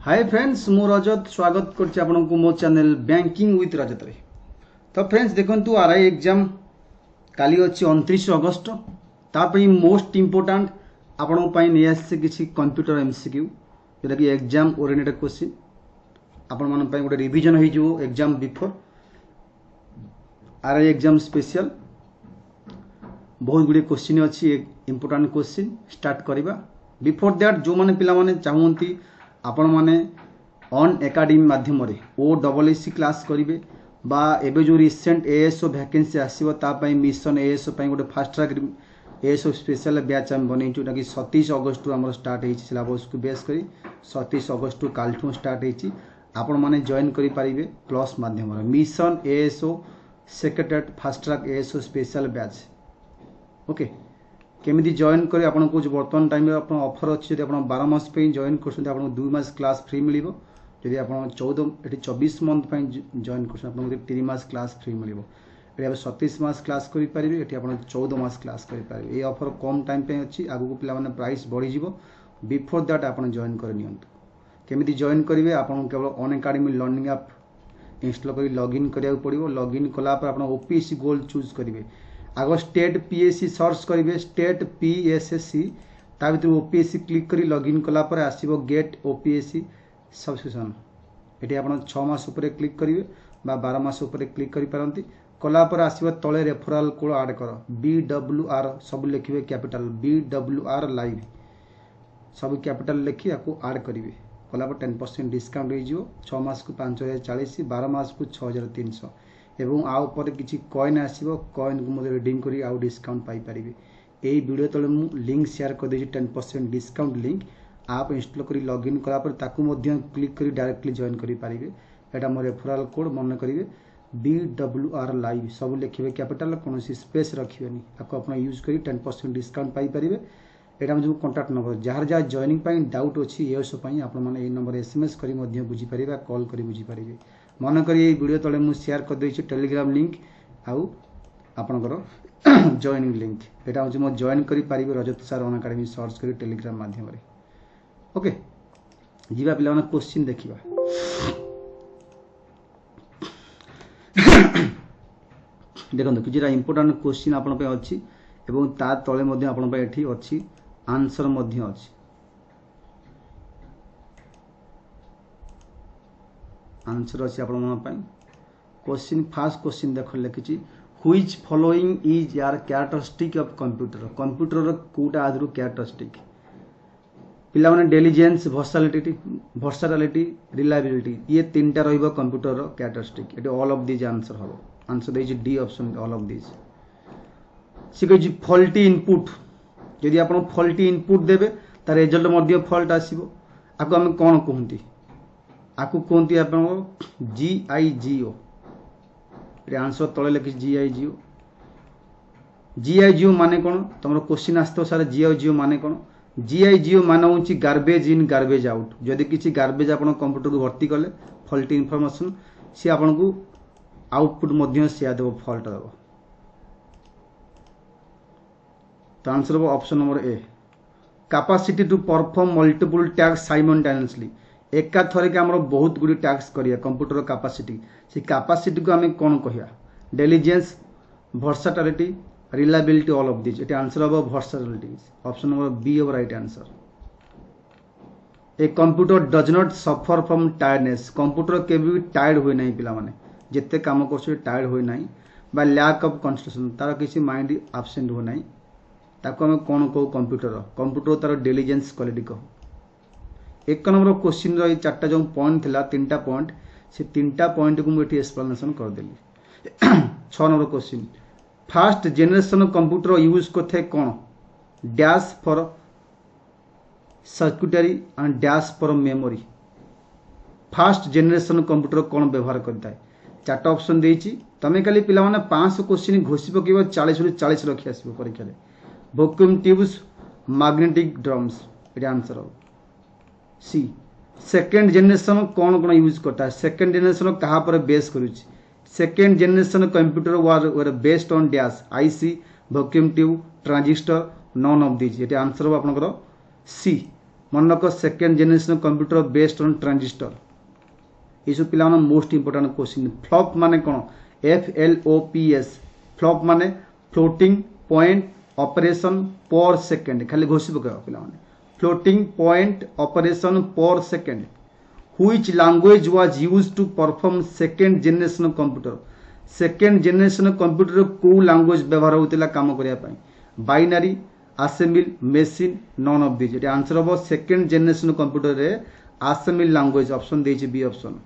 Hi friends मु रजत स्वागत करछि आपनको मो चैनल बैंकिंग विथ रजत रे। तो फ्रेंड्स देखंतु आरआई एग्जाम काली अछि 29 अगस्त तापई मोस्ट इंपोर्टेंट आपन पई नै आसे किछि कंप्यूटर एमसीक्यू जेटा कि एग्जाम ओरिएंटेड क्वेश्चन आपन मन पई गोटे रिवीजन होई जो exam before RI exam special बहुत गुडी क्वेश्चन अछि इंपोर्टेंट क्वेश्चन स्टार्ट करबा। बिफोर दैट जो माने पिला माने चाहूंती आपण माने ऑन एकेडमी माध्यम रे OEEC क्लास करिवे बा एबे जो रिसेंट एएसओ वैकेंसी आसीबो ता पई मिशन एएसओ पई गोटे fast track ASO special batch हम बनेइछु ताकि 27 अगस्त हमर स्टार्ट हेछि सिलेबस को बेस करी 27 अगस्त कालठू स्टार्ट हेछि आपण माने जॉइन करि परिवे प्लस माध्यम रे mission ASO secretariat fast track ASO special batch. Okay केमिति जॉइन करे आपन को वर्तमान टाइम में आपन ऑफर अछि जदि आपन 12 मास पे जॉइन करछन आपन 2 मास क्लास फ्री मिलिबो जदि आपन 14 एटी 24 मंथ पे जॉइन करछन आपन 3 मास क्लास फ्री मिलिबो एटी आप 27 मास क्लास करि परिबे एटी आपन 14 मास क्लास करि परिबे। ए ऑफर कम टाइम पे अछि आगु को पिला माने प्राइस बढ़ी जिवो बिफोर दैट आपन जॉइन कर नियंतु। केमिति जॉइन करिवे आपन केवल on academy learning app install करी लॉगिन करिया पड़िबो। लॉगिन कला पर आपन ओपीएससी गोल चूज करिवे आगो स्टेट पीएससी सर्च करेंगे स्टेट पीएसएससी ता भीतर ओपीएससी क्लिक करी लॉगिन कला पर आसीबो गेट ओपीएससी सब्सक्रिप्शन एटी आपण 6 मास ऊपर क्लिक करिवे बा 12 मास ऊपर क्लिक करि पारंती कला पर आसीबो तळे रेफरल कोड ऐड करो BWR सब लिखिवे कैपिटल BWR लाइव सब कैपिटल लिखि आको ऐड करिवे कला पर 10% डिस्काउंट हो जिवो 6 मास को 5040 12 मास को 6300 एवं आउ पर किसी कॉइन आसीबो कॉइन को मते रिडीम करी आउ डिस्काउंट पाई परिबे। एई वीडियो तले मु लिंक शेयर कर देछि 10% डिस्काउंट लिंक आप इंस्टॉल करी लॉगिन करा पर ताकू मध्य क्लिक करी डायरेक्टली जॉइन करी परिबे। एटा मोर रेफरल कोड मन करिवे BWR लाइव सब लिखिवे कैपिटल कोनोसी स्पेस रखिवेनी आको अपन यूज करी 10% डिस्काउंट पाई परिबे। एटा जो कांटेक्ट नंबर जहार जहार जॉइनिंग पाई डाउट अछि एसो पाई आपण माने ए नंबर एसएमएस करी मध्य बुझी परिबे कॉल करी बुझी परिबे। मन करी वीडियो तले मु शेयर कर देछि टेलीग्राम लिंक आउ आपनकर जॉइनिंग लिंक एटा हो मो जॉइन करी परिबे रजत सर ऑन एकेडमी सर्च करी टेलीग्राम माध्यम रे। ओके जीवा पिला माने क्वेश्चन देखिबा। देखंतु किजिरा इंपोर्टेंट क्वेश्चन आपन पे अछि एवं ता तळे मध्ये आपन पे एठी अछि आंसर मध्ये अछि। आंसर अछि आपण मन पई क्वेश्चन फर्स्ट क्वेश्चन देख लिखिछि व्हिच फॉलोइंग इज यार कैरेक्टरिस्टिक ऑफ कंप्यूटर कंप्यूटर कोटा आदरु कैरेक्टरिस्टिक पिला माने डिलिजेंस वर्सैटिलिटी रिलायबिलिटी ये तीनटा रहइबो कंप्यूटर रो कैरेक्टरिस्टिक एटी ऑल ऑफ दिस आंसर हबो आंसर देछि D option all of this. सिके जी फॉल्टी इनपुट यदि आपण फॉल्टी इनपुट देबे ता रिजल्ट मध्ये फॉल्ट आसीबो आको हम कोन कहंती आकु कहते आपन GIGO ये आंसर तले लिखि GIGO माने कोन तमरो क्वेश्चन आस्तो सारे GIGO माने कोन GIGO माने होची गार्बेज इन गार्बेज आउट जदि किछि गार्बेज आपन कंप्यूटर को भर्ती कले फॉल्टी इंफॉर्मेशन से आपन को आउटपुट मध्य से देबो फॉल्ट देबो। तो आंसर हो option number A capacity to perform multiple task simultaneously एका थरे के हमरो बहुत गुडी टास्क करिया कंप्यूटर कैपेसिटी से कैपेसिटी को हमें कोन कहिया diligence versatility reliability all of this it answer अब versatility option number B of right answer. A computer does not suffer from tiredness computer के भी टायर्ड होय नाही पिला माने जत्ते काम करछ टायर्ड होय नाही बा लैक ऑफ कंसंट्रेशन तार किसी माइंड एब्सेंट हो नाही ताको हमें कोन को कंप्यूटर तार डिलिजेंस क्वालिटी को। एक नंबर क्वेश्चन रही चार्टा जो पॉइंट थिला तीनटा पॉइंट से तीनटा पॉइंट को मुझे एक्सप्लेनेशन कर देली। 6 number question first generation computer use करथे कोन dash for circuitry and dash for memory first generation computer कोन व्यवहार करता है चार्टा ऑप्शन देछि तमे खाली पिला माने 500 क्वेश्चन घोषि पकेबो 40 रु 40 रखि आसीबो परीक्षा रे वैक्यूम ट्यूब्स मैग्नेटिक ड्रम्स ये आंसर हो। सी सेकेंड जनरेशन कौन कौन यूज करता है सेकेंड जनरेशन कहाँ पर बेस करुच्ची second generation computer were based on dash IC vacuum tube transistor none of this ये आंसर हो आपनकर सी मन रख second generation computer based on transistor ये सब पिला मोस्ट इंपोर्टेंट क्वेश्चन फ्लॉप माने कौन FLOPS फ्लॉप माने floating point operation per second खाली घोषि पक पिला floating point operation per second which language was used to perform second generation computer second generation computer को लैंग्वेज व्यवहार होता काम करने binary assemble machine none of this ये आंसर हम सेकेंड जेनेरेशन कंप्यूटर रे असेंबल लैंग्वेज ऑप्शन देछि B option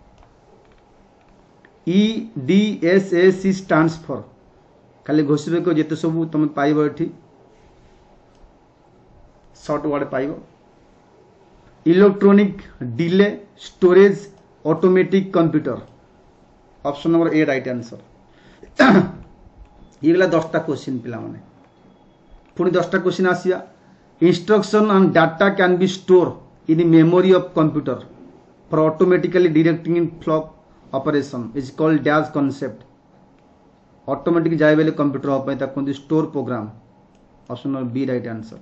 EDSAC stands for खाली घोषिबे को जेते सब तुम पाइबो एठी short word पाइबो electronic delay storage automatic computer option number A right answer ये गला 10टा क्वेश्चन पिला माने पुणी 10टा क्वेश्चन आसिया instruction and data can be store in memory of computer for automatically directing in flop operation is called dash concept automatic जाए बेले कंप्यूटर हो पाए कहते store program option number B right answer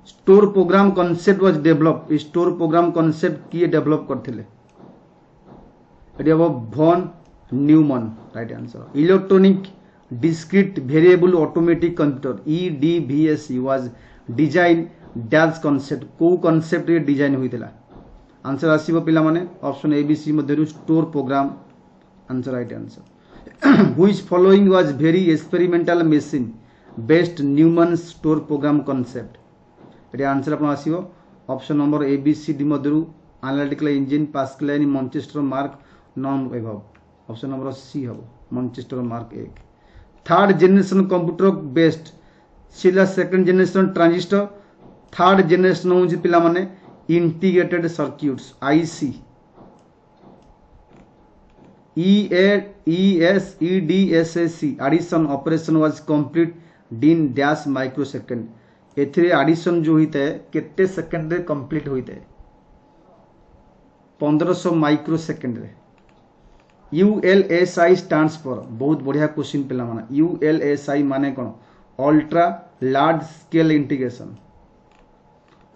store program concept was develop store program concept किए develop करथिले एटी अब von Neumann right answer electronic discrete variable automatic computer EDVAC was design dash concept को concept रे design होइतला answer आसीबो पिला माने ऑप्शन ABC मध्यरु store program answer right answer which following was very experimental machine based Neumann store program concept एटी answer अपन आसीबो ऑप्शन नंबर ABCD मध्यरु analytical engine Pascal Manchester Mark none above option number C हबो Manchester Mark 1 third generation computer based सिला second generation transistor third generation होउची पिला माने integrated circuits IC EDSAC addition operation was complete in dash micro second एथिरे addition जो होता है केते सेकंड रे कंप्लीट होता है 1500 माइक्रो सेकंड रे ULSI स्टैंड्स फॉर बहुत बढ़िया क्वेश्चन पिला माने ULSI माने कोन ultra large scale integration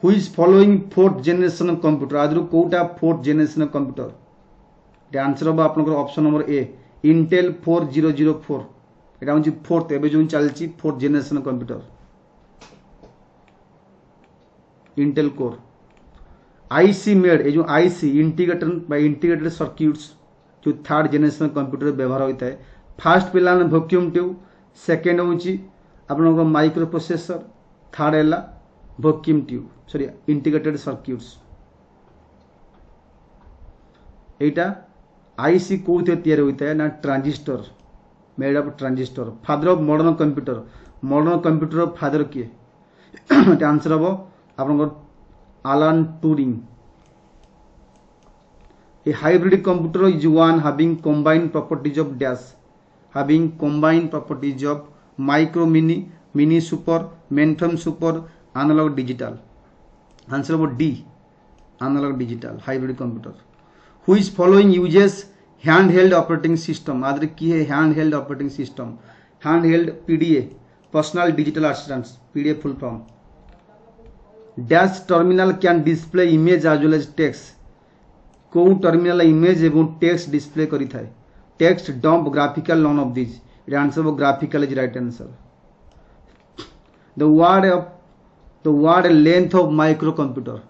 which following fourth generation computer आदरु कोटा fourth generation computer the answer अब आपनकर ऑप्शन नंबर ए इंटेल 4004 एटा होची फोर्थ एबे जो चलची fourth generation computer Intel core IC made a जो IC integrated by integrated circuits जो थर्ड जेनरेशन कंप्यूटर व्यवहार होता है फास्ट पिला वैक्यूम ट्यूब सेकेंड होची आपन माइक्रो प्रोसेसर थर्ड है vacuum tube sorry integrated circuits एटा IC कोथे तैयार होता है ना transistor made of transistor father of modern computer father किए आंसर हम आपन Alan Turing A hybrid computer is one having combined properties of dash, having combined properties of micro, mini super, mainframe super, analog digital. Answer about D, analog digital hybrid computer. Who is following uses handheld operating system? आदर की है handheld operating system? Handheld PDA, personal digital assistance, PDA full form. Dash terminal can display image as well as text. को terminal image एवं text display करी थाए text dump graphical none of this it answer वो graphical is right answer the word length of micro computer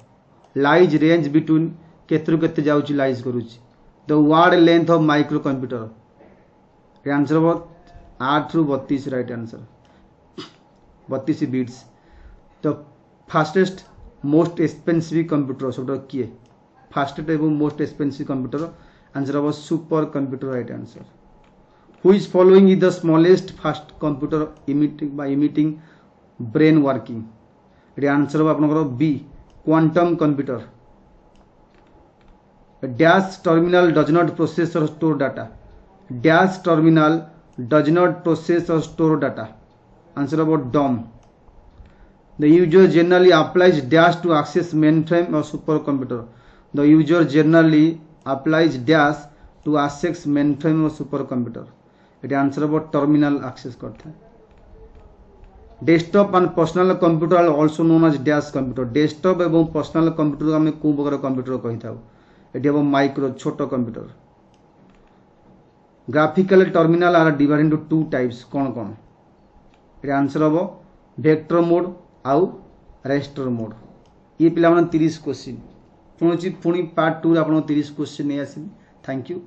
lies range between केतरु केते जाउची lies करूची the word length of micro computer it answer वो 8 ରୁ 32 right answer 32 bits the fastest most expensive computer सब किए fastest एवं most expensive computer answer हम super computer right answer who is following is the smallest fast computer imitating brain working ये answer हम आपनकर B quantum computer dash terminal does not process or store data dash terminal does not process or store data answer about dumb the user generally applies dash to access mainframe or super computer The user generally applies dash to access mainframe or supercomputer. ये answer अब terminal access करते हैं desktop and personal computer are also known as dash computer. Desktop एवं personal computer आम कौ प्रकार computer कही था ये हम माइक्रो छोट computer. Graphical terminal are divide into two types कौन कौन ये आंसर हम vector mode or raster mode. ये पिला 30 क्वेश्चन पुणी पार्ट 2 आप 30 क्वेश्चन नहीं आसि। Thank you.